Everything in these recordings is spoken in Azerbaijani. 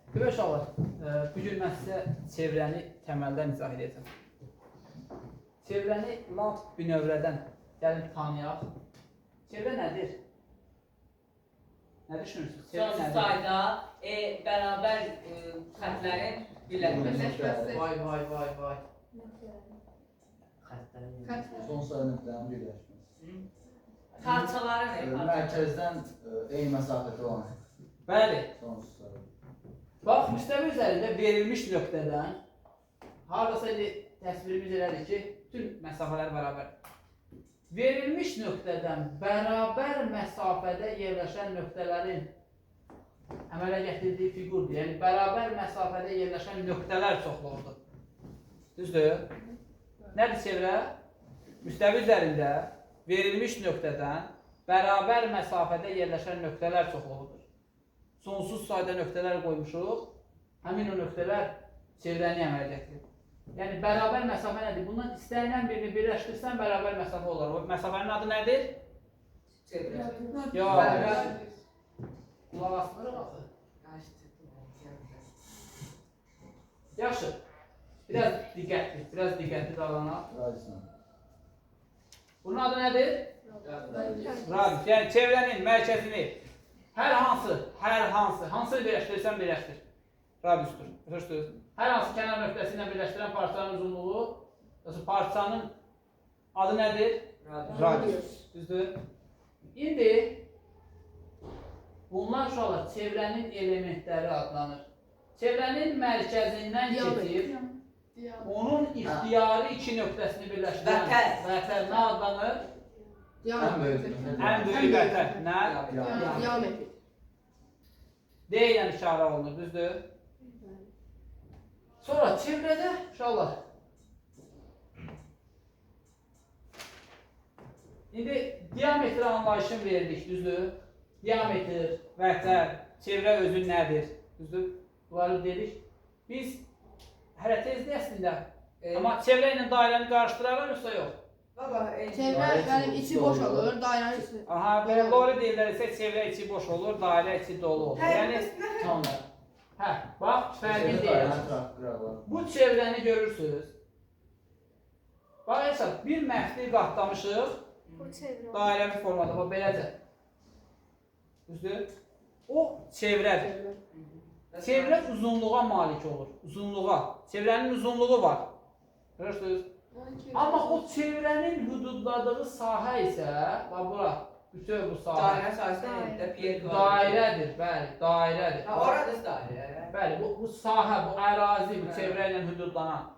Demək uşaqlar, bugün mən sizə çevrəni təməldən izah edəcəm. Çevrəni lap bünövrədən gəlin tanıyaq. Çevrə nədir? Nə düşünürsünüz? Sonsuz sayda bərabər xətlərin birləşməsi. Vay. Son sayı nöqtələrin birləşməsi. Parçaları ne? Mərkəzdən eyni məsafədə olan Bəli. sonsuz sayı. Bax, müstəvi üzərində verilmiş nöqtədən haradasa təsvirimiz elədir ki, bütün məsafələr bərabər. Verilmiş nöqtədən bərabər məsafədə yerləşən nöqtələrin əmələ gətirdiyi fiqurdur. Yəni, bərabər məsafədə yerləşən nöqtələr çoxluğudur. Düzdür? Nədir çevrə? Müstəvi üzərində verilmiş nöqtədən bərabər məsafədə yerləşən nöqtələr çoxluğudur. Sonsuz sayda nöqtələr qoymuşuq. Həmin o nöqtələr çevrəni əmələ gətirir. Yəni, bərabər məsafə nədir? Bundan istənilən birini birləşdirsən, bərabər məsafə olar. O məsafənin adı nədir? Çevrə. Yox. Qulaq asmırıq axı. Yaxşı. Biraz diqqətli davranaq. Radisyon. Bunun adı nədir? Radius. Yəni, çevrənin mərkəzini hansını birləşdirirsən, birləşdir. Radiusdur. Hər hansı kənar nöqtəsi ilə birləşdirən parçanın uzunluğu, parçanın adı nədir? Radius. Düzdür? İndi bunlar uşaqlar çevrənin elementləri adlanır. Çevrənin mərkəzindən keçib, onun ixtiyari iki nöqtəsini birləşdirən vətər nə adlanır? Ən böyük vətər. Nə? Diametr. D ilə işarə olunur, düzdür? Sonra çevrədə uşaqlar. İndi diametr anlayışını verdik, düzdür? Diametr, vətər, çevrə özü nədir? Düzdür? Bunları dedik. Biz hələ tezdə əslində, amma çevrə ilə dairəni qarışdırarlar yoxsa yox? Çevrə içi boş olur, dairənin içi. Aha, belə doğru deyirlərsə çevrə içi boş olur, dairə içi dolu olur. Yəni, hə, bax, fərqi deyil. Bu çevrəni görürsünüz. Bax, hesab, bir məftil qatlamışıq, dairəvi formada, bax, beləcə. Düzdür? O çevrədir. Çevrə uzunluğa malik olur, uzunluğa. Çevrənin uzunluğu var. Görürsünüz? Amma o çevrənin hüdudladığı sahə isə, bax, bura, bütün bu sahə. Dairə sayəsində Dairədir, bəli, dairədir. Orada dairə. Bəli, bu sahə, bu ərazi, bu çevrə ilə hüdudlanan.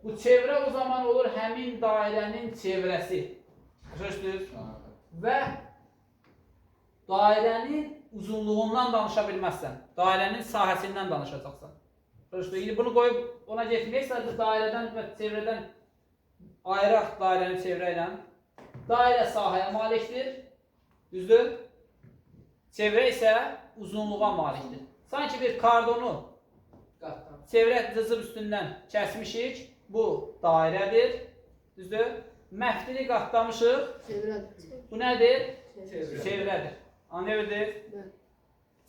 Bu çevrə o zaman olur həmin dairənin çevrəsi. Görürsünüz? Və dairənin uzunluğundan danışa bilməzsən. Dairənin sahəsindən danışacaqsan. Görürsünüz? İndi bunu qoyub ona getməyək, sadəcə dairədən və çevrədən ayıraq dairəni çevrə ilə. Dairə sahəyə malikdir. Düzdür? Çevrə isə uzunluğa malikdir. Sanki bir kardonu çevrə cızıb üstündən kəsmişik. Bu dairədir. Düzdür? Məftili qatlamışıq. Bu nədir? Çevrədir. Anlayırdınız?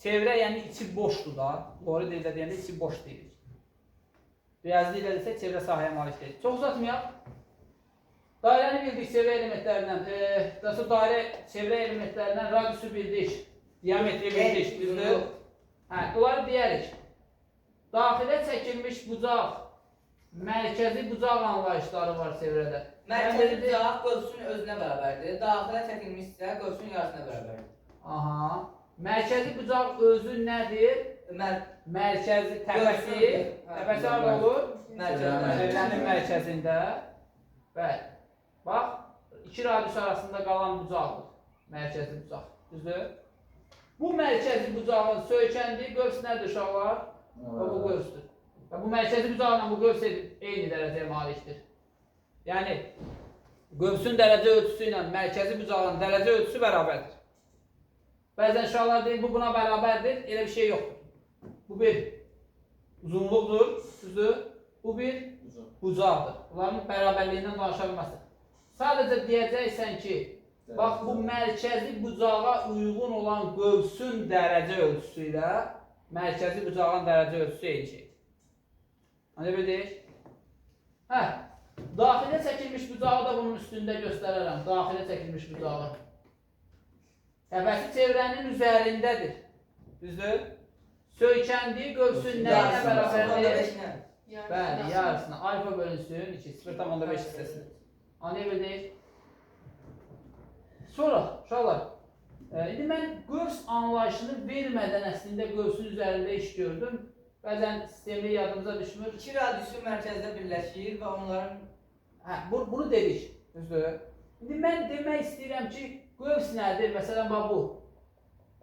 Çevrə yəni içi boşdur da. Doğru dildə deyəndə içi boş deyirik. Riyazi dildə desək çevrə sahəyə malik deyil. Çox uzatmayaq. Dairəni bildik çevrə elementlərindən. Dairə çevrə elementlərindən radiusu bildik. Diametri bildik. Düzdür? Hə, bunları deyərik. Daxilə çəkilmiş bucaq, mərkəzi bucaq anlayışları var çevrədə. Mərkəzi bucaq qövsün özünə bərabərdir. Daxilə çəkilmişsə qövsün yarısına bərabərdir. Aha. Mərkəzi bucaq özü nədir? Mərkəzi təpəsi. Təpəsi harada olur? Çevrənin mərkəzində. Bəli. Bax, iki radius arasında qalan bucaqdır. Mərkəzi bucaq. Düzdür? Bu mərkəzi bucağın söykəndiyi qövs nədir uşaqlar? Bu qövsdür. Və bu mərkəzi bucaqla bu qövs eyni dərəcəyə malikdir. Yəni, qövsün dərəcə ölçüsü ilə mərkəzi bucağın dərəcə ölçüsü bərabərdir. Bəzən uşaqlar deyir, bu buna bərabərdir, elə bir şey yoxdur. Bu bir uzunluqdur, düzdür? Bu bir bucaqdır. Bunların bərabərliyindən danışa bilməzsən. Sadəcə deyəcəksən ki, bax bu mərkəzi bucağa uyğun olan qövsün dərəcə ölçüsü ilə mərkəzi bucağın dərəcə ölçüsü eyni şeydir. Hani bir deyək? Hə, daxilə çəkilmiş bucağı da bunun üstündə göstərərəm. Daxilə çəkilmiş bucağı. Təbəsi çevrənin üzərindədir. Düzdür? Söykəndiyi qövsün nə ilə bərabərdir? Bəli, yarısına. Alfa bölünsün 2, 0,5 hissəsini. Anlaya bildik? Sonra, uşaqlar, indi mən qövs anlayışını vermədən əslində qövsün üzərində iş gördüm. Bəzən sistemi yadımıza düşmür. İki radiusu mərkəzdə birləşir və onların... Hə, bunu dedik, düzdür? İndi mən demək istəyirəm ki, qövs nədir? Məsələn, bu.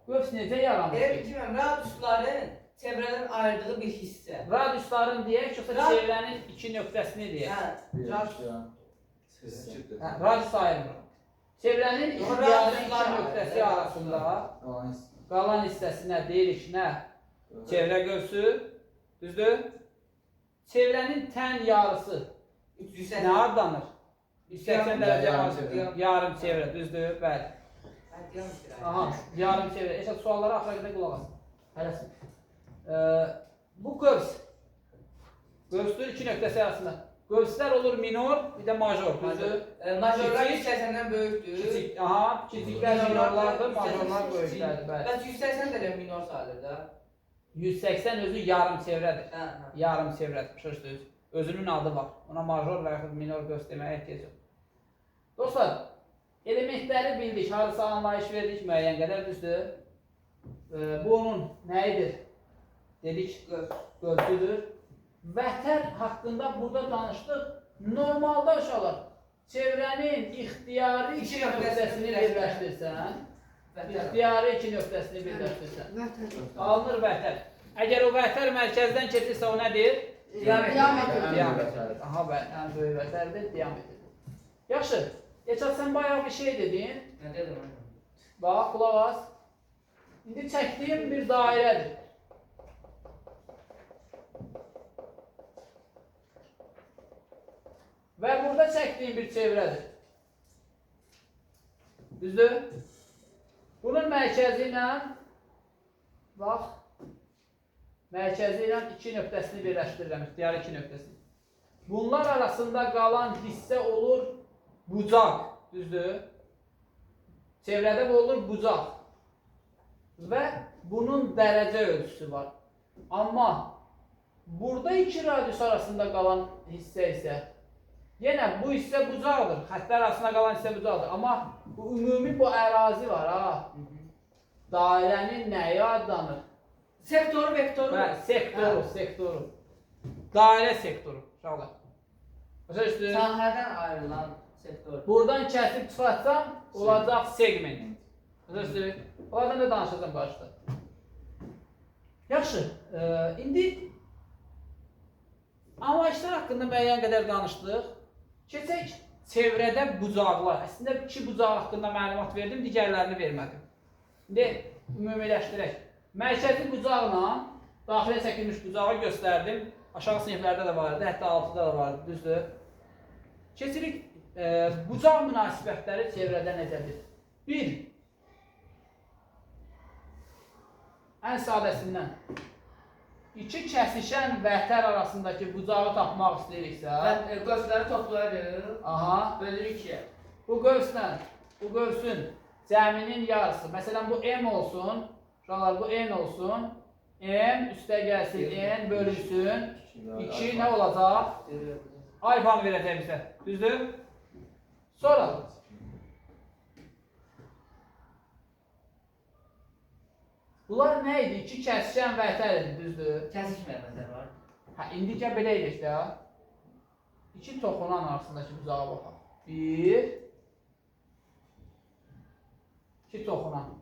Qövs necə yaranır? Bilməm, radiusların çevrədən ayırdığı bir hissə. Radiusların deyək, yoxsa çevrənin iki nöqtəsini deyək? Radius ayırmır. Çevrənin ixtiyari iki nöqtəsi arasında qalan hissəsinə deyirik nə? Çevrə qövsü, düzdür? Çevrənin tən yarısı nə adlanır? 180 dərəcə yarım çevrə, düzdür? Bəli. Aha, yarım çevrə. Eşat suallara axıra qədər qulaq asın. Hələsin. Bu qövs. Qövsdür iki nöqtəsi arasında. Qövslər olur minor, bir də major, düzdür? Majorlar 180-dən böyükdür. Kiçik, aha, kiçiklər minorlardır, majorlar böyüklərdir, bəli. Bəs 180 də minor sayılır da. 180 özü yarım çevrədir. Yarım çevrədir, başa özünün adı var. Ona major və yaxud minor qövs deməyə ehtiyac yox. Dostlar, elementləri bildik, harısı anlayış verdik müəyyən qədər, düzdür? Bu onun nəyidir? Dedik, qövsüdür. Vətər haqqında burada danışdıq. Normalda uşaqlar, çevrənin ixtiyari iki nöqtəsini birləşdirsən, alınır vətər. Əgər o vətər mərkəzdən keçirsə o nədir? Diametr. Aha, ən böyük vətərdir, diametrdir. Yaxşı, Eçat, sən bayağı bir şey dedin. Nə dedim? Bax, qulaq as. İndi çəkdiyim bir dairədir. Və burada çəkdiyim bir çevrədir. Düzdür? Bunun mərkəzi ilə, bax, mərkəzi ilə iki nöqtəsini birləşdirirəm, ixtiyari iki nöqtəsini. Bunlar arasında qalan hissə olur bucaq, düzdür? Çevrədə bu olur bucaq. Və bunun dərəcə ölçüsü var. Amma burada iki radius arasında qalan hissə isə, yenə bu hissə bucaqdır, xəttlər arasında qalan hissə bucaqdır. Amma bu ümumi bu ərazi var, ha. Dairənin nəyi adlanır? Sektoru, vektoru. Sektoru, sektoru. Dairə sektoru, uşaqlar. Sahədən ayrılan sektor. Buradan kəsib çıxarsam, olacaq segment. Oradan da danışacağım qarşıda. Yaxşı, indi anlayışlar haqqında müəyyən qədər danışdıq. Keçək çevrədə bucaqlar. Əslində iki bucaq haqqında məlumat verdim, digərlərini vermədim. İndi ümumiləşdirək. Mərkəzi bucaqla daxilə çəkilmiş bucağı göstərdim. Aşağı siniflərdə də var idi, hətta altıda da var idi, düzdür? Keçirik, bucaq münasibətləri çevrədə necədir? Bir, ən sadəsindən, iki kəsişən vətər arasındakı bucağı tapmaq istəyiriksə, Qövsləri toplayırıq, bölürük ikiyə. Bu qövsün cəminin yarısı, məsələn bu M olsun, uşaqlar bu N olsun, M üstə gəlsin, N bölünsün, 2 nə olacaq? Alfanı verəcək bizə, düzdür? Sonra, bunlar nə idi? İki kəsişən vətər idi, düzdür? Kəsişməyən vətər var. Hə, indicə belə idik də. İki toxunan arasındakı bucağa baxaq. Bir, iki toxunan.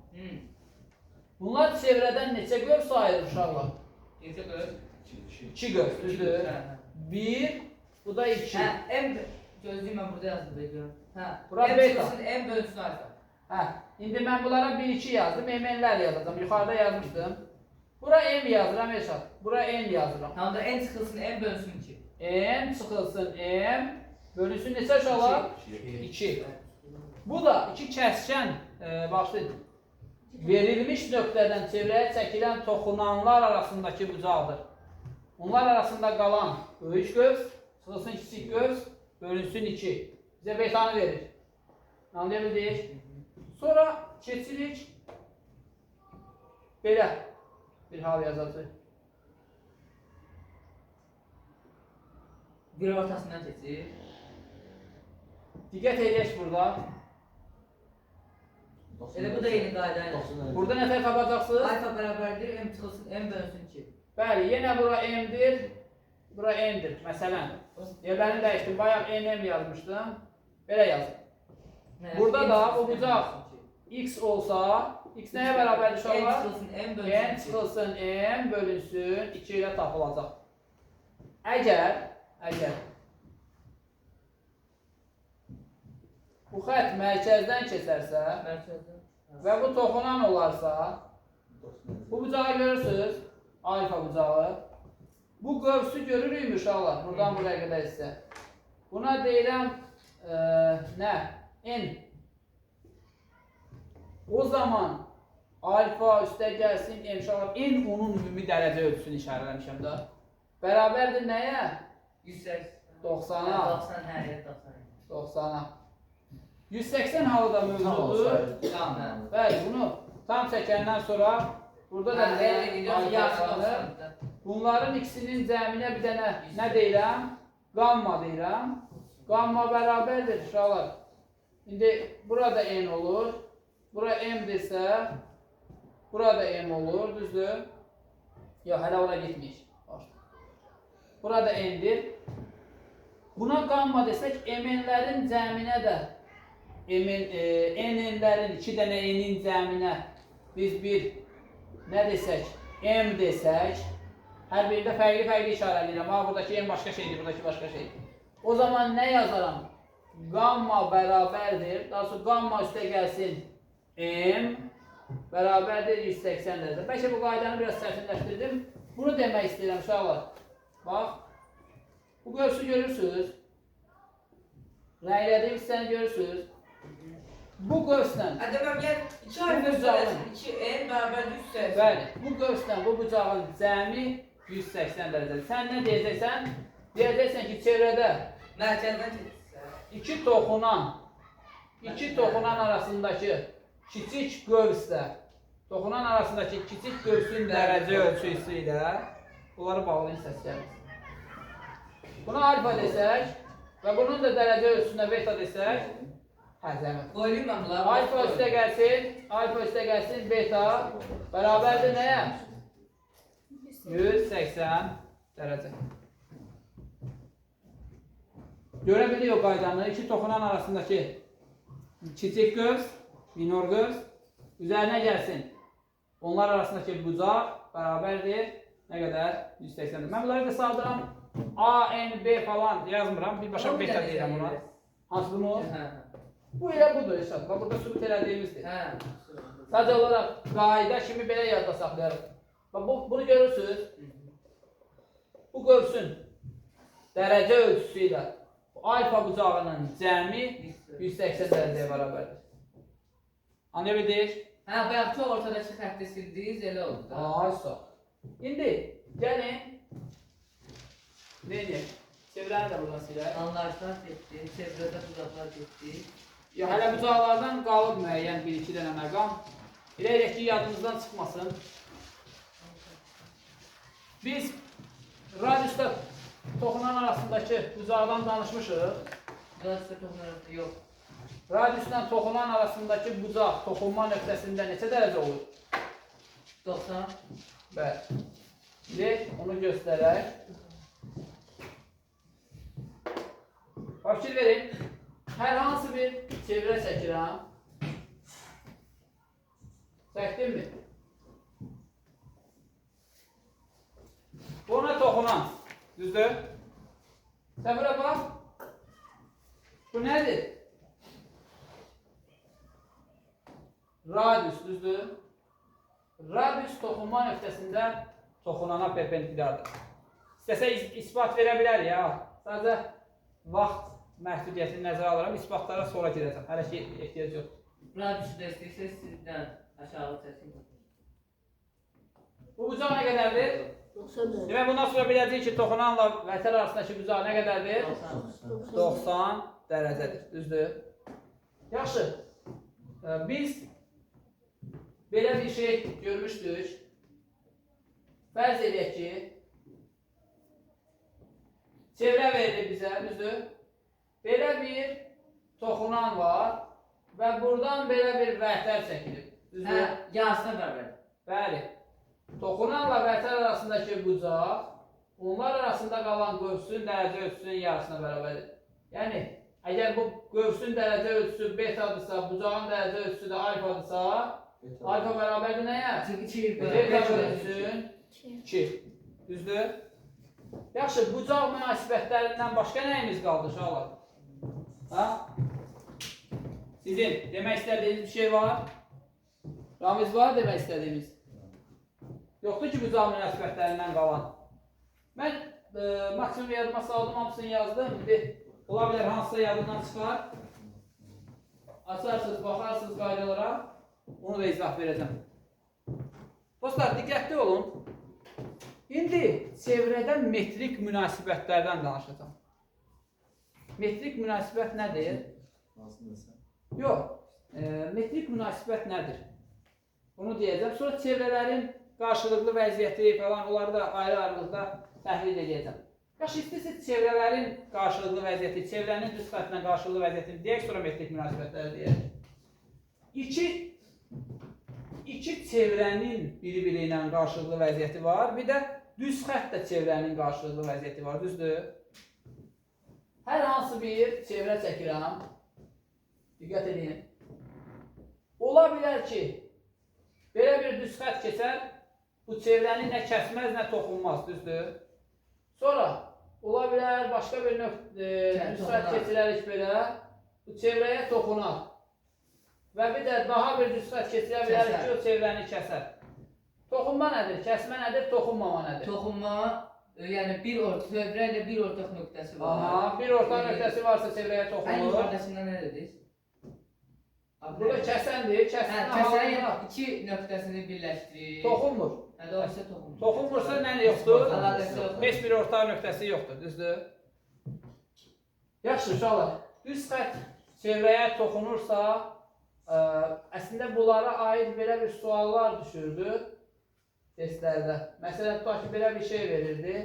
Bunlar çevrədən neçə qövs ayırır uşaqlar? Neçə qövs? İki qövs, düzdür? Bir, bu da iki. Hə, M, gözlüyüm mən burada yazdım, bekliyorum. Hə, Bura M beta. çıxsın, M bölünsün alfa. Hə, indi mən bunlara 1-2 yazdım, MN-lər yazacağım, yuxarıda yazmışdım. Bura M yazıram, Eşat. Bura N yazıram. Tamam da N çıxılsın, M bölünsün 2. M çıxılsın, M bölünsün neçə uşaqlar? 2. Bu da iki kəsişən, başlayın. verilmiş nöqtədən çevrəyə çəkilən toxunanlar arasındakı bucaqdır. Onlar arasında qalan böyük qövs, çıxılsın kiçik qövs, bölünsün 2. Bizə betanı verir. Anlaya bildik? Sonra keçirik belə bir hal yazacaq. Bir ortasından keçir. Diqqət edək burada. Elə bu da eyni qayda ilə. Burada nə tər tapacaqsınız? Alfa bərabərdir, m çıxılsın, m bölünsün 2. Bəli, yenə bura m'dir, bura n'dir. Məsələn, yerlərini dəyişdim. Bayaq nm yazmışdım. Belə yazdım. Burada da bu bucaq x olsa, x nəyə bərabərdir uşaqlar? n çıxılsın, m bölünsün 2. N çıxılsın m bölünsün 2 ilə tapılacaq. Əgər bu xətt mərkəzdən keçərsə Mərkəzdən. və bu toxunan olarsa, bu bucağı görürsünüz, alfa bucağı. Bu qövsü görürük uşaqlar, buradan buraya qədər isə. Buna deyirəm, nə? N. O zaman alfa üstə gəlsin, n uşaqlar, n onun ümumi dərəcə ölçüsünü işarələmişəm da. Bərabərdir nəyə? 180. 90-a. 90, hə, 90-a. 180 halı da mövzudur. Tamam, hə. Bəli, bunu tam çəkəndən sonra burada da bunların ikisinin cəminə bir dənə nə deyirəm? Qamma deyirəm. Qamma bərabərdir uşaqlar. İndi burada n olur. Bura m-dirsə, burada m olur, düzdür? Yox, hələ ora getmiş. Burada n-dir. Buna qamma desək, mn-lərin cəminə də n-lərin, 2 dənə n-in cəminə biz bir nə desək, m desək, hər birində fərqli işarə edirəm. Buradakı n başqa şeydir, buradakı başqa şeydir. O zaman nə yazaram? Qamma bərabərdir. Daha sonra qamma üstə gəlsin m bərabərdir 180 dərəcə. Bəlkə bu qaydanı biraz sərtinləşdirdim. Bunu demək istəyirəm uşaqlar. Bax, bu qövsü görürsünüz. Rənglədiyi hissəni görürsünüz. Bu qövslə, Ədəbəm, gəl, 2 alfa söyləsin, 2n bərabərdir 180. bəli, bu qövslə bu bucağın cəmi 180 dərəcədir. Sən nə deyəcəksən? Deyəcəksən ki, çevrədə Mərkəzdən keçirsə. iki toxunan arasındakı kiçik qövslə toxunan arasındakı kiçik qövsün dərəcə ölçüsü ilə bunları bağlayın səslərimiz. Buna alfa desək və bunun da dərəcə ölçüsünə beta desək, zəhmət. Qoyayım mən bunları. Alfa üstə gəlsin, beta bərabərdir nəyə? 180 dərəcə. Görə biliyor qaydanı, iki toxunan arasındakı kiçik qövs, minor qövs üzərinə gəlsin. Onlar arasındakı bucaq bərabərdir. Nə qədər? 180'dir. Mən bunları da saldıram. A, N, B falan yazmıram. Birbaşa beta deyirəm ona. Hansı bunu? Bu elə budur Esad. Bax, burada sübut elədiyimizdir. Sadəcə olaraq qayda kimi belə yadda saxlayarıq. Bax, bunu görürsünüz. Bu qövsün dərəcə ölçüsü ilə alfa bucağının cəmi 180 dərəcəyə bərabərdir. Anlaya bildik? Hə, bayaqki ortadakı xətti sildiniz, elə oldu da. Sağ. İndi gəlin. Neyək? Çevrəni də buradan silək. Anlayışlar getdi, çevrədə bucaqlar getdi. Hələ bucaqlardan qalıb müəyyən 1-2 dənə məqam. Elə elək ki, yadımızdan çıxmasın. Biz radiusda toxunan arasındakı bucaqdan danışmışıq. Radiusda toxunan arasında yox. Radiusla toxunan arasındakı bucaq toxunma nöqtəsində neçə dərəcə olur? 90. Bəli. İndi onu göstərək. Fikir verin. Hər hansı bir çevrə çəkirəm. Çəkdim mi? Buna toxunan. Düzdür? Sən bura bax. Bu nədir? Radius, düzdür? Radius toxunma nöqtəsində toxunana perpendikulardır. İstəsə ispat verə bilər ya. Sadəcə vaxt məhdudiyyətini nəzərə alıram. İsbatlara sonra girəcəm. Hələ ki ehtiyac yoxdur. Radiusu da istəyirsiniz sizdən Aşağı çəkin. Bu bucaq nə qədərdir? 90 derece. Demək bundan sonra biləcəyik ki, toxunanla vətər arasındakı bucaq nə qədərdir? 90 dərəcədir. Düzdür? Yaxşı. Biz belə bir şey görmüşdük. Fərz edək ki, çevrə verilir bizə, düzdür? Belə bir toxunan var və buradan belə bir vətər çəkilir. Düzdür? Yarısına bərabər. Bəli. Toxunanla vətər arasındakı bucaq, onlar arasında qalan qövsün dərəcə ölçüsünün yarısına bərabərdir. Yəni, əgər bu qövsün dərəcə ölçüsü betadırsa, bucağın dərəcə ölçüsü də alfadırsa, alfa bərabərdir nəyə? Çünki 2 Beta bölünsün 2. Düzdür? Yaxşı, bucaq münasibətlərindən başqa nəyimiz qaldı uşaqlar? Ha? Sizin demək istədiyiniz bir şey var? Ramiz var demək istədiyiniz? Yoxdur ki, bucaq münasibətlərindən qalan. Mən maksimum yadıma saldım, hamısını yazdım. Ola bilər hansısa yadından çıxar. Açarsınız, baxarsınız qaydalara. Onu da izah verəcəm. Dostlar, diqqətli olun. İndi çevrədə metrik münasibətlərdən danışacağım. Metrik münasibət nədir? Yox, metrik münasibət nədir? Onu deyəcəm. Sonra çevrələrin qarşılıqlı vəziyyəti falan, onları da ayrı-ayrılıqda təhlil edəcəm. Yaxşı, istəyirsiniz çevrələrin qarşılıqlı vəziyyəti, çevrənin düz xətlə qarşılıqlı vəziyyətini deyək, sonra metrik münasibətləri deyək. İki çevrənin biri-biri ilə qarşılıqlı vəziyyəti var, bir də düz xətlə çevrənin qarşılıqlı vəziyyəti var, düzdür? Hər hansı bir çevrə çəkirəm, diqqət edin. Ola bilər ki, belə bir düz xət keçər, bu çevrəni nə kəsməz, nə toxunmaz, düzdür? Sonra, ola bilər başqa bir düz xət keçirərik belə, bu çevrəyə toxunar. Və bir də daha bir düz xət keçirə bilərik ki, o çevrəni kəsər. Toxunma nədir? Kəsmə nədir? Toxunmama nədir? Toxunma, yəni çevrə ilə bir ortaq nöqtəsi var. Aha, bir ortaq nöqtəsi varsa çevrəyə Ən toxunur. yuxarıdasında nə dediniz? Burada kəsəndir, Kəsənin iki nöqtəsini birləşdirir. toxunmur. Hə, doğrusu toxunmur. Toxunmursa nə yoxdur? Əlaqəsi yoxdur. Heç bir ortaq nöqtəsi yoxdur, düzdür? Yaxşı, uşaqlar, düz xət çevrəyə toxunursa, əslində bunlara aid belə bir suallar düşürdü testlərdə. Məsələn, tutaq ki, belə bir şey verirdi.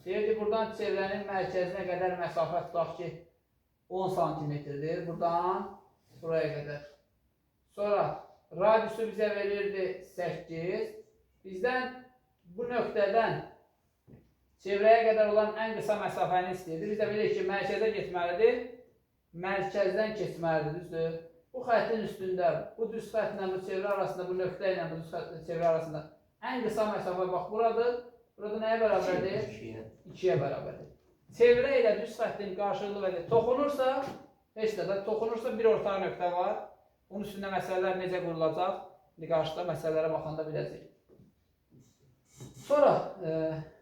Deyirdi, buradan çevrənin mərkəzinə qədər məsafə tutaq ki, 10 santimetrdir, buradan buraya qədər. Sonra, radiusu bizə verirdi 8. Bizdən bu nöqtədən çevrəyə qədər olan ən qısa məsafəni istəyirdi. Biz də bilirik ki, mərkəzə getməlidir, mərkəzdən keçməlidir, düzdür? Bu xəttin üstündə, bu düz xətlə bu çevrə arasında, bu nöqtə ilə bu düz xətlə çevrə arasında ən qısa məsafə bax buradır. Burada nəyə bərabərdir? 2-yə bərabərdir. Çevrə ilə düz xəttin qarşılıqlı vəziyyəti toxunursa, heç də toxunursa bir ortaq nöqtə var. Onun üstündə məsələlər necə qurulacaq? İndi qarşıda məsələlərə baxanda biləcəyik. Sonra,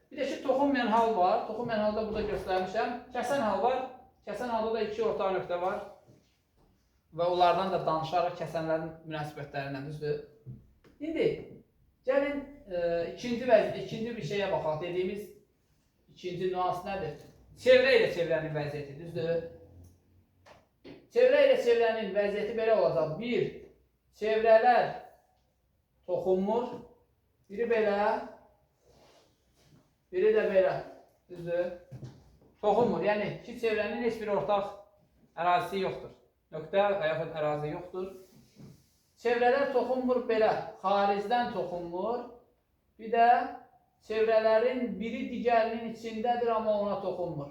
bir də ki, toxunmayan hal var. Toxunmayan halda burada göstərmişəm. Kəsən hal var. Kəsən halda da iki ortaq nöqtə var. Və onlardan da danışarıq kəsənlərin münasibətlərindən, düzdür? İndi, gəlin ikinci bir şeyə baxaq. Dediyimiz ikinci nüans nədir? Çevrə ilə çevrənin vəziyyəti, düzdür? Çevrə ilə çevrənin vəziyyəti belə olacaq. Bir, çevrələr toxunmur. Biri belə, biri də belə, düzdür? Toxunmur, yəni iki çevrənin heç bir ortaq ərazisi yoxdur. Nöqtə və yaxud ərazi yoxdur. Çevrələr toxunmur belə, xaricdən toxunmur. Bir də çevrələrin biri digərinin içindədir, amma ona toxunmur.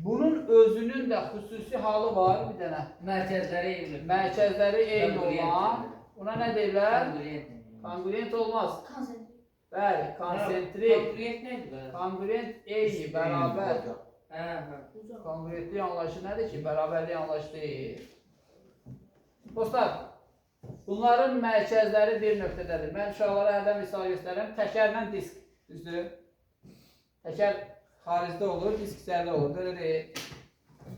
Bunun özünün də xüsusi halı var, bir dənə. Mərkəzləri eyni olan. Ona nə deyirlər? Kongruent olmaz. Bəli, konsentrik. Kongruent nədir? Kongruent eyni, bərabər. Kongruentlik anlayışı nədir ki? Bərabərlik anlayışı deyil. Dostlar, bunların mərkəzləri bir nöqtədədir. Mən uşaqlara hərdən misal göstərirəm. Təkərlə disk, düzdür? Təkər xaricdə olur, disk içəridə olur. Belə deyil.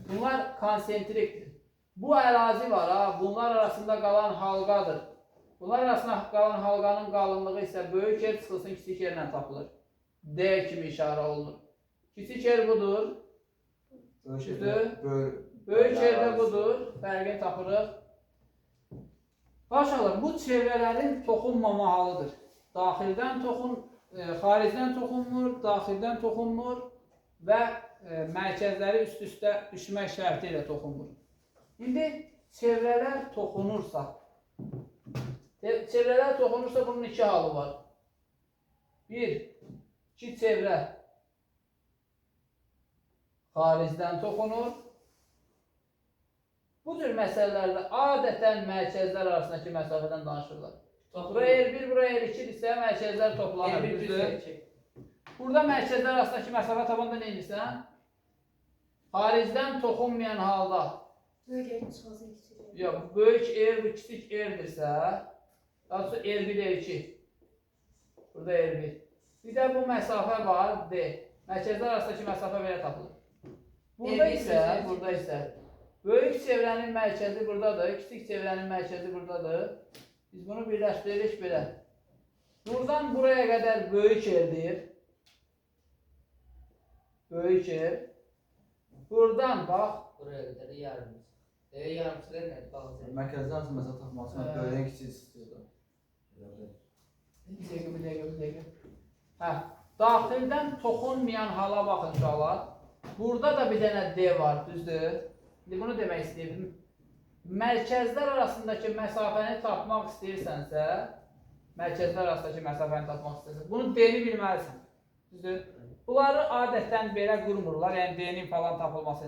Bunlar konsentrikdir. Bu ərazi var, bunlar arasında qalan halqadır. Bunlar arasında qalan halqanın qalınlığı isə böyük yer çıxılsın kiçik yerlə tapılır. D kimi işarə olunur. Kiçik yer budur. Böyük yer də budur. Fərqini tapırıq. Başalır, bu çevrələrin toxunmama halıdır. Xaricdən toxunmur, daxildən toxunmur və mərkəzləri üst-üstə düşmək şərti ilə toxunmur. İndi çevrələr toxunursa, bunun iki halı var. Bir, iki çevrə xaricdən toxunur. Bu cür məsələlərdə adətən mərkəzlər arasındakı məsafədən danışırlar. Bura R1, bura R2-dirsə mərkəzlər toplanır. Burada mərkəzlər arasındakı məsafə tapanda nə edirsən? Xaricdən toxunmayan halda yox, böyük R, bu kiçik R'dirsə, daha sonra R1, R2. Burada R1. Bir də bu məsafə var, D. Mərkəzlər arasındakı məsafə belə tapılır. Burada isə böyük çevrənin mərkəzi buradadır, kiçik çevrənin mərkəzi buradadır. Biz bunu birləşdiririk belə. Buradan buraya qədər böyük R'dir. Böyük R. Buradan bax. Buraya qədər yarımız. Yarımçılar nədir? Mərkəzdən arasında məsafə tapmaq üçün böyüyən kiçik istiyordu. Bir dəqiqə. Daxildən toxunmayan hala baxın uşaqlar. Burada da bir dənə D var, düzdür? İndi bunu demək istəyirdim. Mərkəzlər arasındakı məsafəni tapmaq istəyirsənsə, bunu D-ni bilməlisən. Düzdür? Bunları adətən belə qurmurlar, yəni D-nin falan tapılması.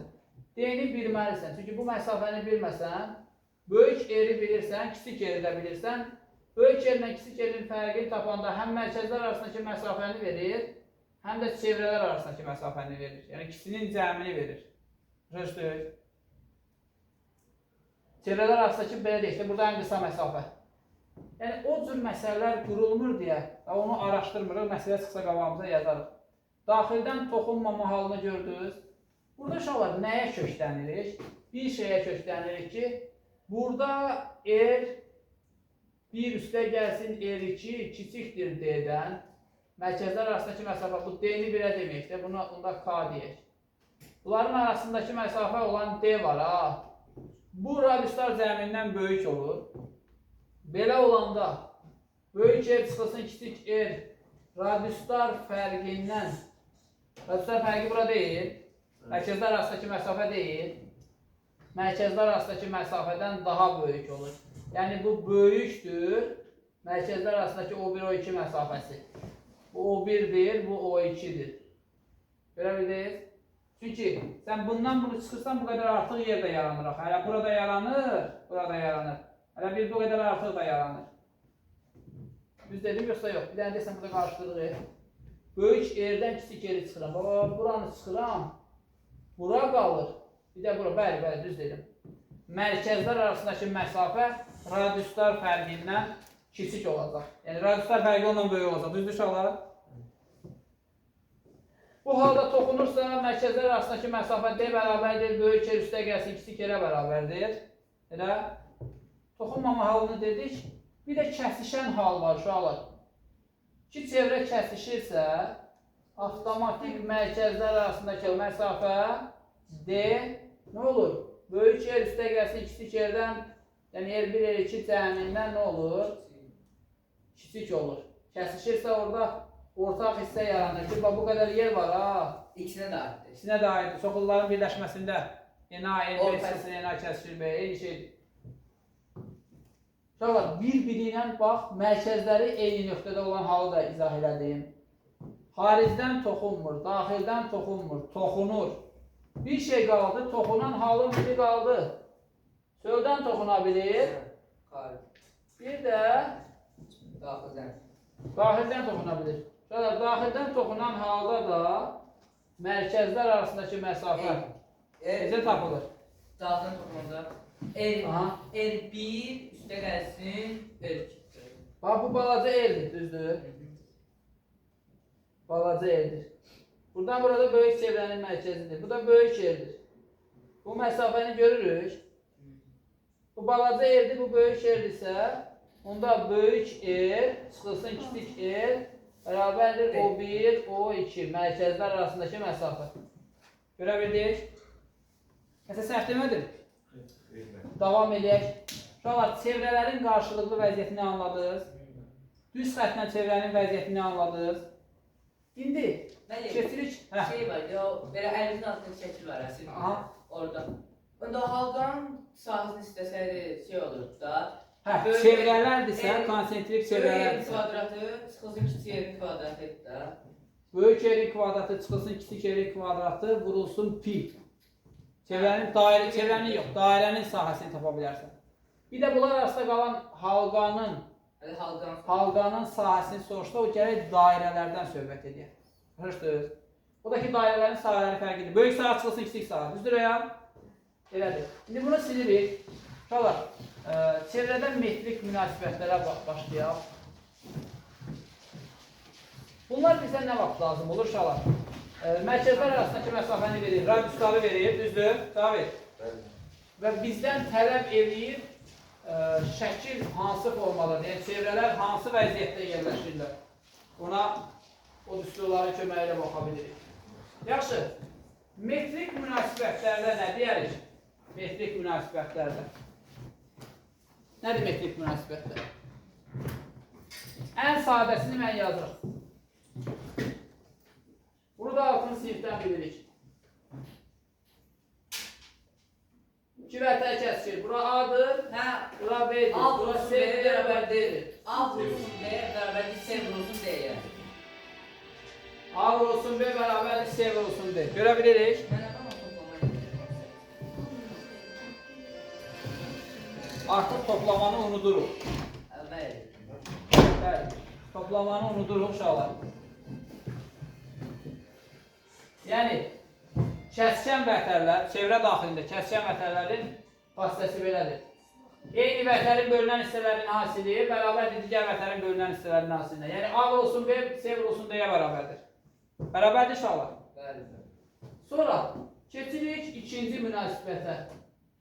D-ni bilməlisən, çünki bu məsafəni bilməsən, böyük R-i bilirsən, kiçik R-i də bilirsən, böyük R-ilə kiçik R-in fərqini tapanda həm mərkəzlər arasındakı məsafəni verir, həm də çevrələr arasındakı məsafəni verir. Yəni ikisinin cəmini verir. Rözdür. Çevrələr arasındakı belə deyək də, burada ən qısa məsafə. Yəni o cür məsələlər qurulmur deyə və onu araşdırmırıq, məsələ çıxsa qabağımıza yazarıq. Daxildən toxunmama halını gördünüz. Burada uşaqlar nəyə köklənirik? Bir şeyə köklənirik ki, burada R bir üstə gəlsin R2 kiçikdir D-dən. Mərkəzlər arasındakı məsafə, bu D-ni belə deməkdir, bunda K deyək. Bunların arasındakı məsafə olan D var ha. Bu radiuslar cəmindən böyük olur. Belə olanda böyük R çıxılsın kiçik R radiuslar fərqindən, radiuslar fərqi bura deyil, mərkəzlər arasındakı məsafə deyil, mərkəzlər arasındakı məsafədən daha böyük olur. Yəni bu böyükdür, mərkəzlər arasındakı O1, O2 məsafəsi. Bu O1-dir, bu O2-dir. Görə bildiniz? Çünki sən bundan bunu çıxırsan, bu qədər artıq yerdə yaranır. Hələ burada yaranır, burada yaranır. Hələ bir bu qədər artıq da yaranır. Düz dedim, yoxsa yox. Bir dənə desən, burada qarşılıq. Böyük R-dən kiçik R-i çıxıram. Buranı çıxıram, bura qalır. Bir də bura, bəli, düz dedim. Mərkəzlər arasındakı məsafə radiuslar fərqindən kiçik olacaq. Yəni radiuslar fərqi ondan böyük olacaq. Düzdür uşaqlar? Bu halda toxunursa, mərkəzlər arasındakı məsafə D bərabərdir, böyük R üstə gəlsin, kiçik R-ə bərabərdir. Elə toxunmama halını dedik. Bir də kəsişən hal var uşaqlar. İki çevrə kəsişirsə, avtomatik mərkəzlər arasındakı məsafə D nə olur? Böyük R üstə gəlsin, kiçik R-dən, yəni R1, R2 cəmindən nə olur? Kiçik olur. Kəsişirsə orada ortaq hissə yaranır ki, bu qədər yer var ha. İkisinə də aiddir. İkisinə də aiddir. Soxulların birləşməsində NA, NB hissəsini NA kəsişir B, eyni şeydir. Uşaqlar, bir-biri ilə bax, mərkəzləri eyni nöqtədə olan halı da izah elədim. Xaricdən toxunmur, daxildən toxunmur, toxunur. Bir şey qaldı, toxunan halın biri qaldı. Söldən toxuna bilir. Bir də daxildən toxuna bilir. Daxildən toxunan halda da mərkəzlər arasındakı məsafə necə tapılır? Daxildən toxunanda R1 üstə gəlsin R2. Bax, bu balaca L'dir, düzdür? Balaca L'dir. Buradan burada böyük çevrənin mərkəzidir. Bu da böyük L'dir. Bu məsafəni görürük. Bu balaca L'dir, bu böyük L'dirsə, Onda böyük R çıxılsın kiçik R bərabərdir O1, O2 mərkəzlər arasındakı məsafə. Görə bildik? Nəsə səhv demədim? Davam edək. Uşaqlar, çevrələrin qarşılıqlı vəziyyətini anladınız. Düz xəttlə çevrənin vəziyyətini anladınız. İndi keçirik. Şey var, belə əlimizin altında şəkil var, əsil. Aha. Orada. Onda halqanın sahəsini istəsəydi şey olurdu da. Çevrələrdirsə, konsentrik Böyük çevrələrdirsə. kvadratı çıxılsın kiçik yerin kvadratıdır da. Böyük yerin kvadratı çıxılsın kiçik yerin kvadratı vurulsun pi. Çevrənin çevrənin yox, dairənin sahəsini tapa bilərsən. Bir də bunlar arasında qalan halqanın sahəsini soruşsa, o gərək dairələrdən söhbət edir. Başa o da ki, dairələrin sahələri fərqlidir. Böyük sahə çıxılsın kiçik sahə. Düzdür ya? Elədir. İndi bunu silirik. Uşaqlar, çevrədən metrik münasibətlərə başlayaq. Bunlar bizə nə vaxt lazım olur uşaqlar? Mərkəzlər arasındakı məsafəni verir, radiusları verir, düzdür? David. Və bizdən tələb edir şəkil hansı formadadır, yəni çevrələr hansı vəziyyətdə yerləşirlər. Ona o düsturların köməyi ilə baxa bilirik. Yaxşı, metrik münasibətlərdə nə deyərik? Metrik münasibətlərdə. Nədir metrik münasibətlər? Ən sadəsini mən yazırım. Bunu da 6-cı sinifdən bilirik. 2 vətər kəsir. Bura A-dır, bura B-dir, bura C-dir, bərabər D-dir. A vurulsun B bərabərdir C vurulsun D-yə. A vurulsun B bərabərdir C vurulsun D. Görə bilirik. Artıq toplamanı unuduruq. Bəli, toplamanı unuduruq uşaqlar. Yəni, kəskən vətərlər, çevrə daxilində kəskən vətərlərin vasitəsi belədir. Eyni vətərin bölünən hissələrinin hasili bərabərdir digər vətərin bölünən hissələrinin hasilinə. Yəni, A vurulsun B, C vurulsun D-yə bərabərdir. Bərabərdir uşaqlar. Sonra keçirik ikinci münasibətə.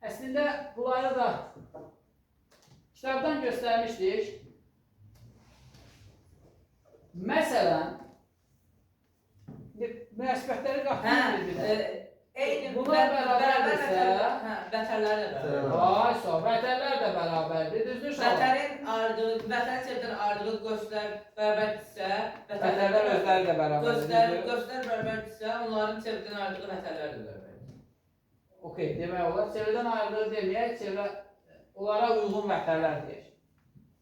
Əslində, bunları da kitabdan göstərmişdik. Məsələn, münasibətləri qatılır bir-birə. Bunlar bərabərdirsə, vətərlər də bərabərdir. Vətərlər də bərabərdir, düzdür uşaqlar? Vətərin çevrədən ayrılığı göstər bərabərdirsə, vətərlər özləri də bərabərdir. Göstər bərabərdirsə, onların çevrədən ayrılığı vətərlər də bərabərdir. Okey, demək olar, çevrədən ayrılığı deməyək, onlara uyğun vətərlər deyək.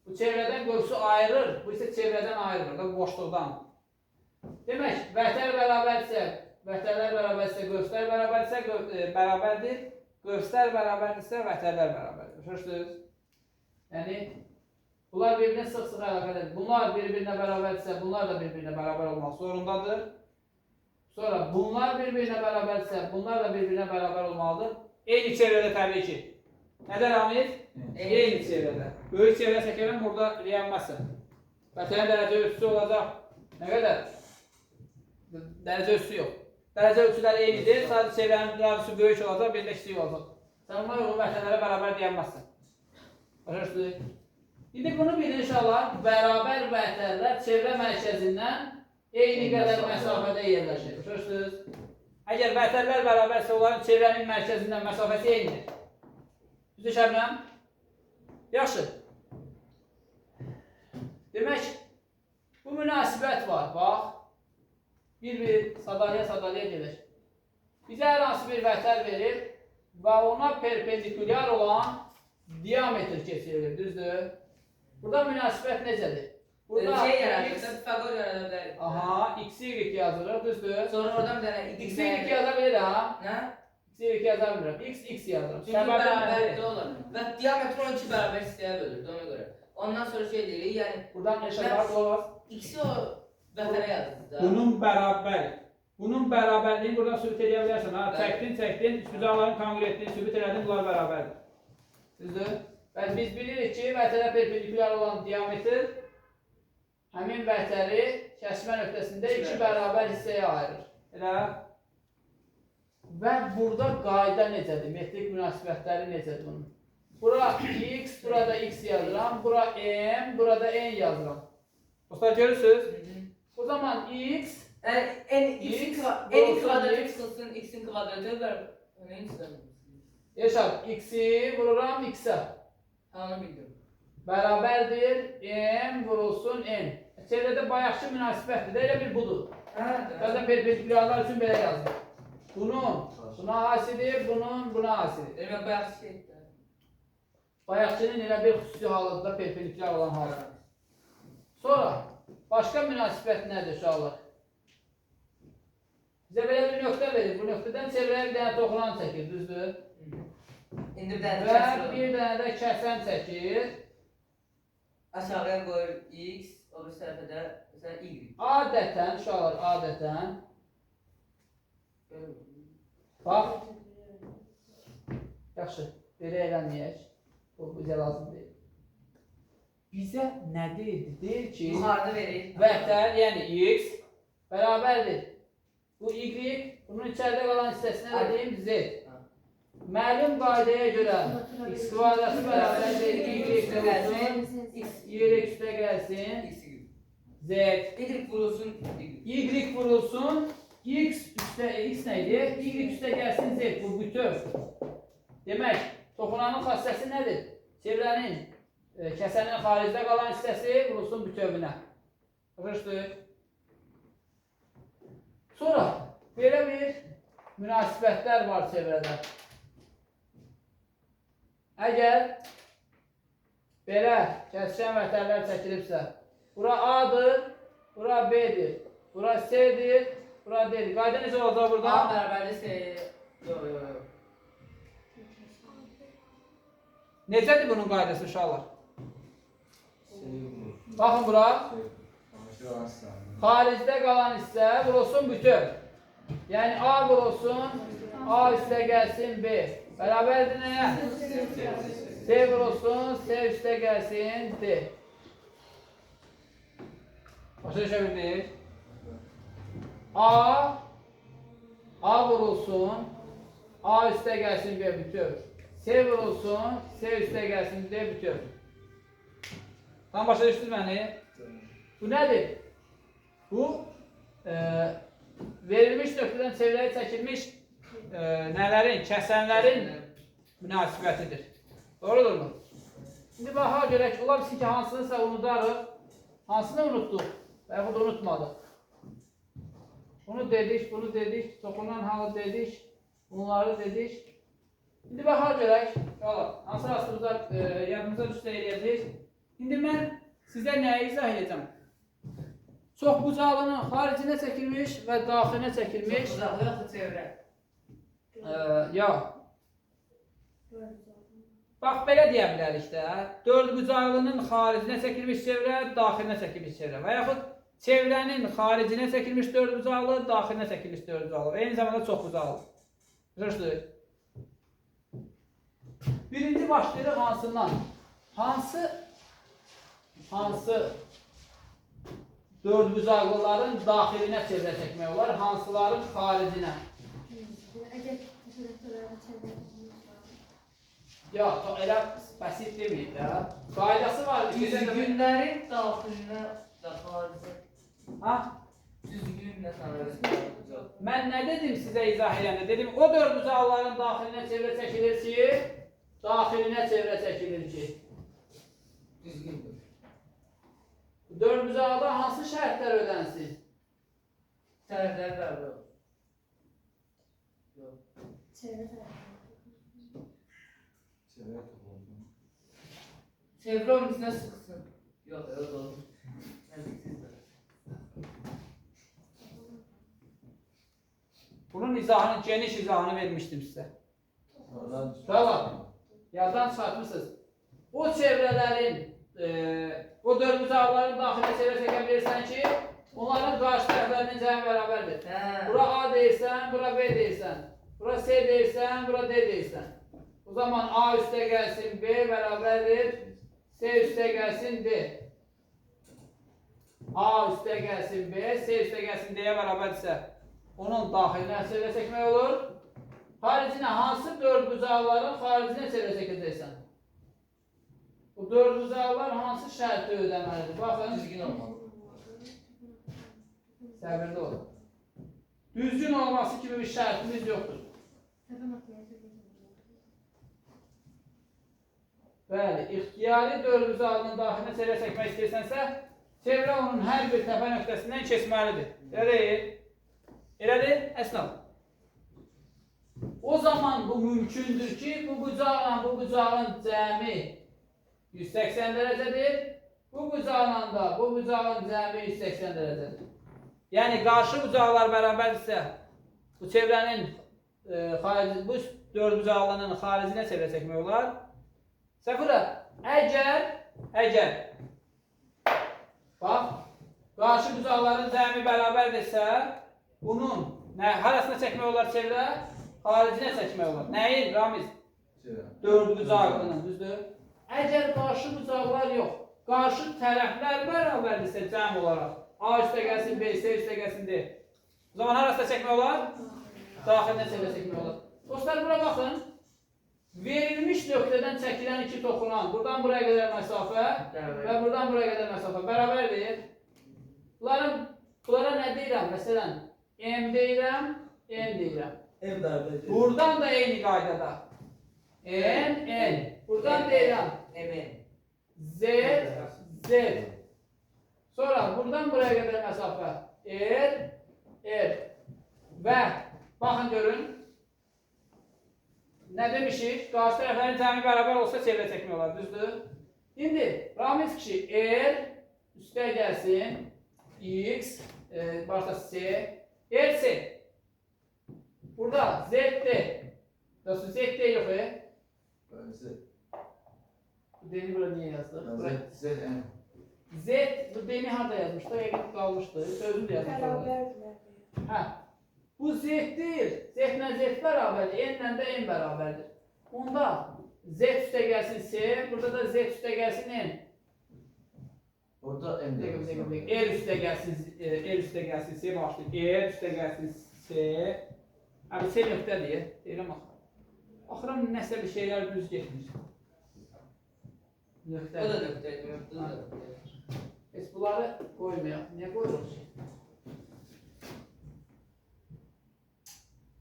Bu çevrədən qövsü ayırır, bu isə çevrədən ayırır da boşluqdan. Demək, vətər bərabərdirsə, vətərlər bərabərdirsə, qövslər bərabərdirsə, bərabərdir. Qövslər bərabərdirsə, vətərlər bərabərdir. Başa yəni, bunlar bir-birinə sıx-sıx əlaqədir. Bunlar bir-birinə bərabərdirsə, bunlar da bir-birinə bərabər olmaq zorundadır. Sonra, bunlar bir-birinə bərabərdirsə, bunlar da bir-birinə bərabər olmalıdır. Eyni çevrədə təbii ki. Nədə Ramil? Eyni çevrədə. Böyük çevrə çəkərəm, burada riyənməzsən. Vətənin dərəcə ölçüsü olacaq. Nə qədər? Dərəcə ölçüsü yox. Dərəcə ölçüləri eynidir, sadəcə çevrənin radisi böyük olacaq, bir də kiçik olacaq. Sən ona uyğun vətənlərə bərabər deyənməzsən. Başa düşdük? İndi bunu bilin inşallah, bərabər vətənlər çevrə mərkəzindən eyni qədər məsafədə yerləşir. Başa düşdünüz? Əgər vətənlər bərabərsə, onların çevrənin mərkəzindən məsafəsi eynidir. Düzdür Şəbnəm? Yaxşı. Demək, bu münasibət var, bax. Bir sadalyaya gedir. Bizə hər hansı bir vətər verir və ona perpendikulyar olan diametr keçirilir, düzdür? Burada münasibət necədir? Burada şey yaradırsan, Pifagor yaradırlar. Aha, x-y yazırıq, düzdür? Sonra oradan bir dənə x-y yaza bilirəm, ha? Nə? x-y yaza bilirəm, x yazırım. Çünki bərabərdə olur. Və diametr 12 bərabər hissəyə bölür, ona görə. Ondan sonra şey deyirik, yəni... Buradan neçə var, bu var? X-i o vətərə yazırız da. Bunun bərabərliyini buradan sübut edə bilərsən. Çəkdin, üstüzarların kongruentliğini sübut elədin, bunlar bərabərdir. Düzdür? Və biz bilirik ki, vətərə perpendikulyar olan diametr həmin vətəri kəsmə nöqtəsində 2 bərabər hissəyə ayırır. Elə? Və burada qayda necədir? Metrik münasibətləri necədir bunun? Bura x, burada x yazıram. Bura m, burada n yazıram. Dostlar görürsünüz. O zaman x Yani X n olsun, kvadratı X. kılsın, x'in kvadratı ver. Neyse. yaşar. X'i vururam x'e. Onu bildim. Bərabərdir m vurulsun n. Çevrədə bayaqçı münasibətdir. də, Elə bir budur. Ha, Zaten perpendikularlar üçün belə yazdım. Bunun buna asidir, bunun buna asidir. Demek bayağı şey. Bayaqçının elə bir xüsusi halıdır, perpendikular olan halı. Sonra başqa münasibət nədir uşaqlar? Bizə belə bir nöqtə verir. Bu nöqtədən çevrəyə bir dənə toxunan çəkir, düzdür? İndi bir tane Və kəsir bir dənə də kəsən çəkir. aşağıya koyur x, o bir tərəfə mesela y. Adətən uşaqlar, adətən bax, yaxşı, belə eləməyək. Bu bizə lazım deyil. Bizə nə deyir? Deyir ki, Yukarıda verir. vəhdət, yəni x bərabərdir. Bu y, bunun içəridə qalan hissəsinə də deyim z. Məlum qaydaya görə x kvadratı bərabərdir y vurulsun, y üstə gəlsin, X gibi. z. Y vurulsun. Y vurulsun, x üstə, x neydi? Y üstə gəlsin z, bu bütöv. Demək, toxunanın xassəsi nədir? Çevrənin, kəsənin xaricdə qalan hissəsi vurulsun bütövünə. Başa Sonra, belə bir münasibətlər var çevrədə. Əgər belə kəsişən vətənlər çəkilibsə, bura A-dır, bura B-dir, bura C-dir, bura D-dir. Qayda necə olacaq burada? A beraberde S. Yo. Necədir bunun qaydası uşaqlar? Baxın bura. Xaricdə qalan hissə vurulsun bütöv. Yəni A vurulsun, A üstə gəlsin B. Bərabərdir nəyə? C vurulsun, C üstə gəlsin D. Başa düşə bildik? A vurulsun, A üstə gəlsin B bütöv. C vurulsun, C üstə gəlsin D bütöv. Tam başa düşdünüz məni? Bu nədir? Bu verilmiş nöqtədən çevrəyə çəkilmiş nələrin, kəsənlərin münasibətidir. Doğrudurmu? İndi baxaq görək, ola bilsin ki, hansınısa unudarıq, hansını unutduq və yaxud unutmadıq. Bunu dedik, bunu dedik, toxunan halı dedik, bunları dedik. İndi baxaq görək, hansı rastımıza yadımıza düşsə eləyəcək. İndi mən sizə nəyi izah edəcəm? Çox bucağının xaricinə çəkilmiş və daxilinə çəkilmiş. Uzaklığı yoksa çevre. Yox. Bax, belə deyə bilərik də. Dördbucaqlının xaricinə çəkilmiş çevrə, daxilinə çəkilmiş çevrə. Və yaxud çevrənin xaricinə çəkilmiş dördbucaqlı, daxilinə çəkilmiş dördbucaqlı. Eyni zamanda çoxbucaqlı. Rüşdür. Birinci başlayırıq hansından? Hansı dördbucaqlıların daxilinə çevrə çəkmək olar, hansıların xaricinə? Yox, elə basit deməyib də. Qaydası var. Düzgünlerin daxiline daxilində. Ha? Düzgünlə sanırım. Mən nə dedim sizə izah edəndə? Dedim, o dördbucaqlıların daxilinə çevrə çəkilir ki, daxilinə çevrə çəkilir ki. Düzgündür. Dördbucaqda hansı şərtlər ödənsin? Tərəflər bərabər. Yox. Çevre onun içine sıksın. Yok, doğru. Bunun izahını, geniş izahını vermişdim sizə. Tamam. Yazdan çıxartmışsınız. O çevrələrin, o dördbucaqların daxilə çevrə çəkə bilirsən ki, onların qarşı tərəflərinin cəmi bərabərdir. Bura A deyirsən, bura B deyirsən. Bura C deyirsən, bura D deyirsən. O zaman A üstə gəlsin B bərabərdir. C üstə gəlsin D. A üstə gəlsin B, C üstə gəlsin D-yə bərabərdirsə, onun daxilinə çevrə çəkmək olur. Xaricinə hansı dördbucaqların xaricinə çevrə çəkəcəksən? Bu dörd bucaqlar hansı şərtdə ödəməlidir? Baxın, Düzgün olmalı. səbirli olun. Düzgün olması kimi bir şərtimiz yoxdur. Bəli, ixtiyari dörd bucağının daxilinə çevrə çəkmək istəyirsənsə, çevrə onun hər bir təpə nöqtəsindən keçməlidir. Elə deyil. Elədir, əsnaf. O zaman bu mümkündür ki, bu bucaqla bu bucağın cəmi 180 dərəcədir. Bu bucaqla da bu bucağın cəmi 180 dərəcədir. Yəni, qarşı bucaqlar bərabərdirsə, bu çevrənin bu dörd bucaqlının xaricinə çevrə çəkmək olar. Səfirə, əgər, bax, qarşı bucaqların cəmi bərabərdirsə, bunun harasına çəkmək olar çevrə? Xaricinə çəkmək olar. Nəyin, Ramiz? Dörd bucaqlının, düzdür? Əgər qarşı bucaqlar yox, qarşı tərəflər bərabərdirsə cəm olaraq, A üstə gəlsin, B, C üstə gəlsin, D. O zaman harasına çəkmək olar? Daxilinə çevrə çəkmək olar. Dostlar, bura baxın. Verilmiş nöqtədən çəkilən iki toxunan, buradan buraya qədər məsafə və buradan buraya qədər məsafə bərabərdir. Bunlara nə deyirəm? Məsələn, M deyirəm, N deyirəm. Ev bərabər. Buradan da eyni qaydada. N. Buradan deyirəm. Z. Sonra buradan buraya qədər məsafə. R. Və baxın görün. Nə demişik? Qarşı tərəflərin cəmi bərabər olsa çevrə çəkmək olar, düzdür? İndi Ramiz kişi R üstə gəlsin, X, başda C, RC. Burada ZD. Dostum ZD yox, Bu D-ni bura niyə yazdıq? Z, bu D-ni harada yazmışdı? Yəqin qalmışdı. Sözünü də yazmışdı. Hə. Bu Z deyil. Z ilə Z bərabərdir. N ilə də N bərabərdir. Onda Z üstə gəlsin C, burada da Z üstə gəlsin N. Orada M deyil. R üstə gəlsin C başlayır. R üstə gəlsin C. Abi C nöqtədir. Deyirəm axı. Axıram nəsə bir şeylər düz getmir. O da nöqtədir, nöqtədir da nöqtədir. Biz bunları qoymayaq. Niyə qoyuruq ki?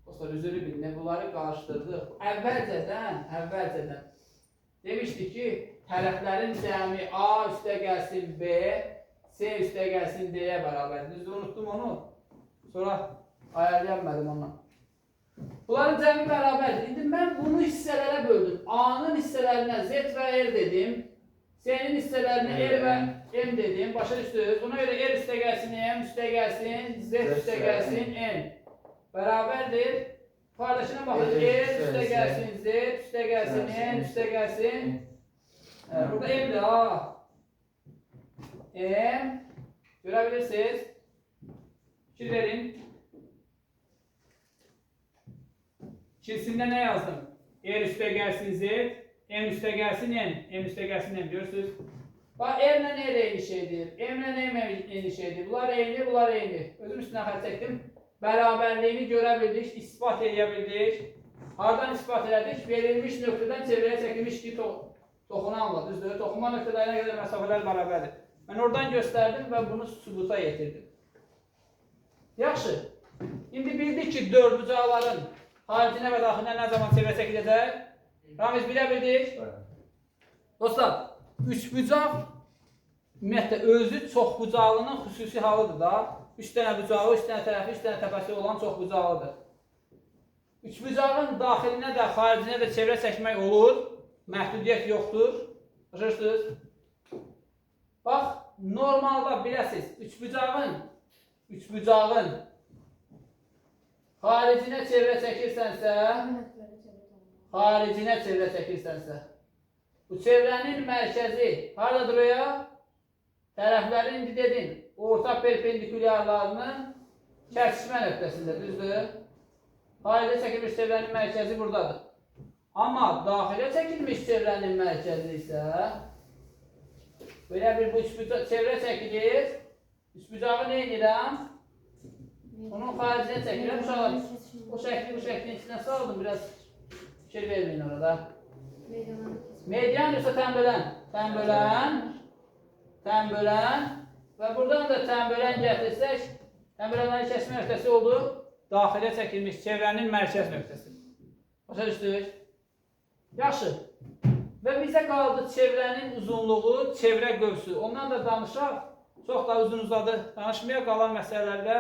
Dostlar, üzülü bilinə bunları qarışdırdıq. Əvvəlcədən demişdik ki, tərəflərin cəmi A üstə gəlsin B, C üstə gəlsin D-yə bərabərdir. Düzdür, unutdum onu. Sonra ayarlayabilmədim ondan. Bunların cəmi bərabərdir. İndi mən bunu hissələrə böldüm. A-nın hissələrinə Z və R dedim. C-nin hissələrinə R və M dedim. Başa düşdünüz. Buna görə R üstə gəlsin M, üstə gəlsin, Z üstə gəlsin N. Bərabərdir. Paylaşına baxın. R üstə gəlsin, Z üstə gəlsin, N üstə gəlsin. Burada M'dir. A. M. Görebilirsiniz. Fikir verin. İkisində nə yazdım? R üstə gəlsin Z, M üstə gəlsin N, M üstə gəlsin M. Görürsünüz? Bax, R ilə R eyni şeydir. M ilə M eyni şeydir. Bunlar eyni, bunlar eyni. Özüm üstündən xətt çəkdim. Bərabərliyini görə bildik, ispat edə bildik. Hardan ispat elədik? Verilmiş nöqtədən çevrəyə çəkilmiş iki toxunanla, düzdür? Toxunma nöqtələrinə qədər məsafələr bərabərdir. Mən oradan göstərdim və bunu sübuta yetirdim. Yaxşı. İndi bildik ki, dörd bucaqların xaricinə və daxilinə nə zaman çevrə çəkiləcək? Ramiz, bilə bildik? Dostlar, üç bucaq ümumiyyətlə özü çox bucaqlının xüsusi halıdır da. 3 dənə bucağı, 3 dənə tərəfi, 3 dənə təpəsi olan çox bucaqlıdır. Üç bucağın daxilinə də, xaricinə də çevrə çəkmək olur. Məhdudiyyət yoxdur. Başa. Bax, normalda biləsiniz, üç bucağın xaricinə çevrə çəkirsənsə, bu çevrənin mərkəzi haradadır o ya? Tərəflərin dedin, orta perpendikulyarlarının kəsişmə nöqtəsində, düzdür? Xaricə çəkilmiş çevrənin mərkəzi buradadır. Amma daxilə çəkilmiş çevrənin mərkəzi isə belə bir bu çevrə çəkilir. Üç bucağı nə edirəm? Onun xaricinə çəkiləm. O şəkli bu şəklin içinə saldım. Biraz fikir verməyin orada. Median ise tənbölən və buradan da tənbölən gətirsək, tənbölənlərin kəsmə nöqtəsi oldu, daxilə çəkilmiş çevrənin mərkəz nöqtəsi. Başa düşdük? Yaxşı. Və bizə qaldı çevrənin uzunluğu, çevrə qövsü. Ondan da danışaq, çox da uzun uzadı danışmaya qalan məsələlərdə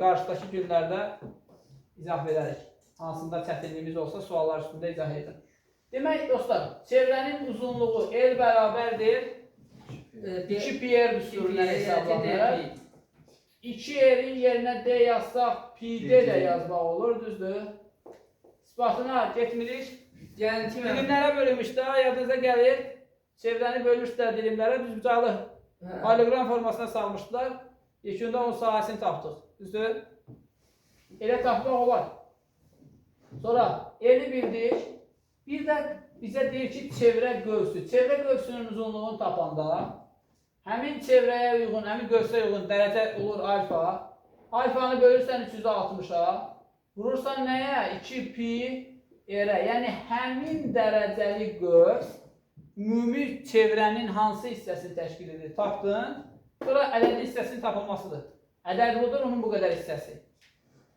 qarşıdakı günlərdə izah verərik. Hansında çətinliyimiz olsa suallar üstündə izah edin. Demək dostlar, çevrənin uzunluğu L bərabərdir 2 pi-r üsuluna hesablanır. 2r'in yerinə D yazsaq, pi-d də yazmaq olur, düzdür? İsbatına getmirik. Yəni ki, Dilimlərə bölünmüş də, yadınıza gəlir. Çevrəni bölmüşdülər dilimlərə, düzbucaqlı parallelogram formasına salmışdılar. Yekunda onun sahəsini tapdıq, düzdür? Elə tapmaq olar. Sonra L-i bildik. Bir də bizə deyir ki, çevrə qövsü. Çevrə qövsünün uzunluğunu tapanda həmin çevrəyə uyğun, həmin qövsə uyğun dərəcə olur alfa. Alfanı bölürsən 360-a. Vurursan nəyə? 2pi-rə. Yəni həmin dərəcəli qövs ümumi çevrənin hansı hissəsini təşkil edir? Tapdın. Sonra ədədin hissəsinin tapılmasıdır. Ədəd budur, onun bu qədər hissəsi.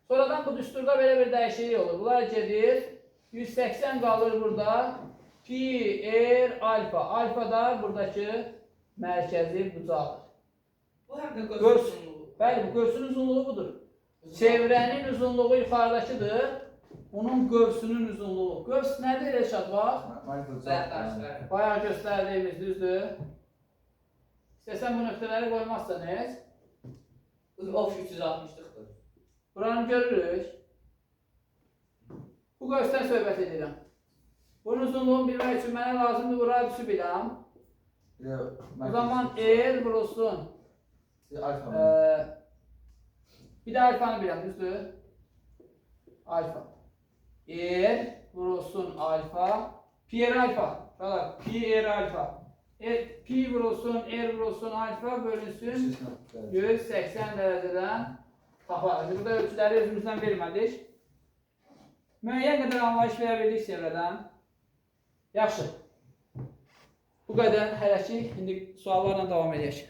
Sonradan bu düsturda belə bir dəyişiklik olur. Bunlar gedir. 180 qalır burada. Pi-r alfa. Alfa da buradakı mərkəzi bucaqdır. bu həm də qövs uzunluğu. Bəli, bu qövsün uzunluğu budur. Çevrənin uzunluğu yuxarıdakıdır. Onun qövsünün uzunluğu. Qövs nədir Rəşad? Bax. Bayaq göstərdiyimiz düzdür. İstəsən bu nöqtələri qoymazsan heç. Of 360'lıqdır. Buranı görürük. Bu qövsdən söhbət edirəm. Bunun uzunluğunu bilmək üçün mənə lazımdır bu radiusu biləm. O zaman R vurulsun. Bir də alfanı biləm, düzdür? Alfa. R vurulsun alfa. Pi-r alfa. Pi-r alfa. Pi vurulsun, R vurulsun alfa bölünsün 180 dərəcədən taparıq. Burada ölçüləri özümüzdən vermədik. Müəyyən qədər anlayış verə bildik çevrədən. Yaxşı. Bu qədər hələ ki, indi suallarla davam edək.